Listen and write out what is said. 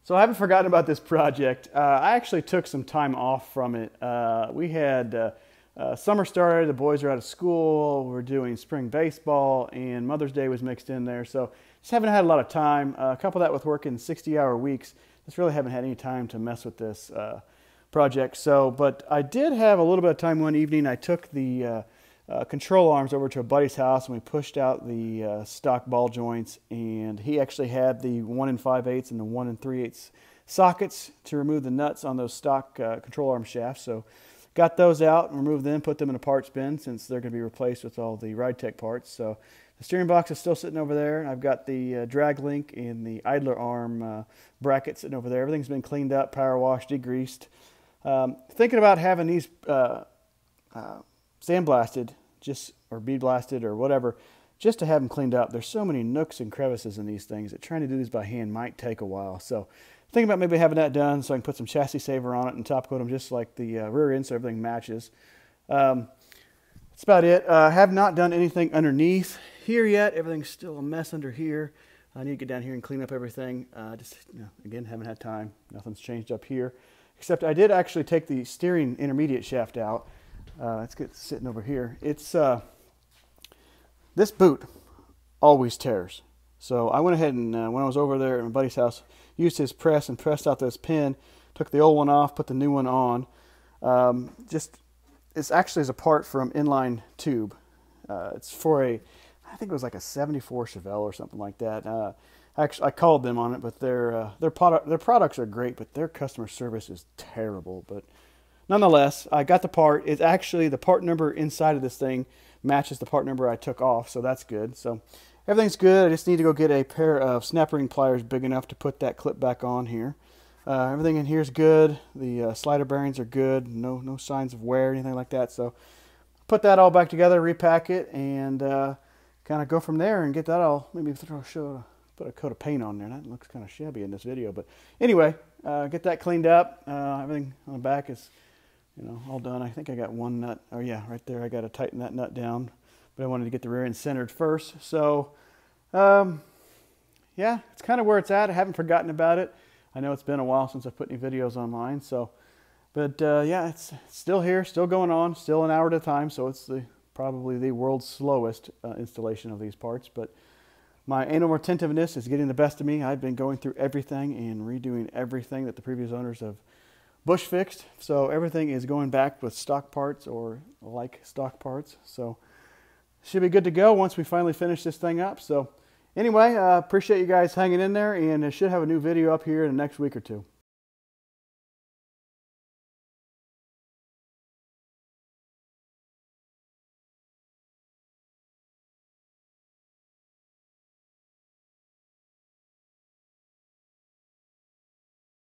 So I haven't forgotten about this project. I actually took some time off from it. We had summer started, the boys are out of school, we're doing spring baseball, and Mother's Day was mixed in there. So just haven't had a lot of time. Couple that with working 60-hour weeks, just really haven't had any time to mess with this project. So, but I did have a little bit of time one evening. I took the control arms over to a buddy's house and we pushed out the stock ball joints, and he actually had the 1 5/8 and the 1 3/8 sockets to remove the nuts on those stock control arm shafts. So got those out, removed them, put them in a parts bin since they're going to be replaced with all the RideTech parts. So the steering box is still sitting over there. I've got the drag link and the idler arm bracket sitting over there. Everything's been cleaned up, power washed, degreased. Thinking about having these sandblasted, or bead blasted or whatever, just to have them cleaned up. There's so many nooks and crevices in these things that trying to do these by hand might take a while. So thinking about maybe having that done so I can put some chassis saver on it and top coat them just like the rear end so everything matches. That's about it. Have not done anything underneath here yet. Everything's still a mess under here. I need to get down here and clean up everything. Again, haven't had time. Nothing's changed up here, except I did actually take the steering intermediate shaft out. Let's get sitting over here. It's this boot always tears. So I went ahead and when I was over there at my buddy's house, used his press and pressed out this pin, took the old one off, put the new one on. It's actually is a part from Inline tube. It's for I think it was like a 74 Chevelle or something like that. Actually, I called them on it, but their products are great, but their customer service is terrible. But nonetheless, I got the part. It's actually the part number inside of this thing matches the part number I took off, so that's good. So everything's good. I just need to go get a pair of snap ring pliers big enough to put that clip back on here. Everything in here is good. The slider bearings are good. No signs of wear or anything like that. So put that all back together, repack it, and kind of go from there and get that all. Maybe put a coat of paint on there. That looks kind of shabby in this video, but anyway, get that cleaned up. Everything on the back is all done. I think I got one nut. Oh yeah, right there. I got to tighten that nut down, but I wanted to get the rear end centered first. So yeah, it's kind of where it's at. I haven't forgotten about it. I know it's been a while since I put any videos online. So, but yeah, it's still here, still going on, still an hour at a time. So it's probably the world's slowest installation of these parts. But my anal retentiveness is getting the best of me. I've been going through everything and redoing everything that the previous owners have bush fixed. So everything is going back with stock parts or like stock parts. So should be good to go once we finally finish this thing up. So anyway, appreciate you guys hanging in there, and I should have a new video up here in the next week or two.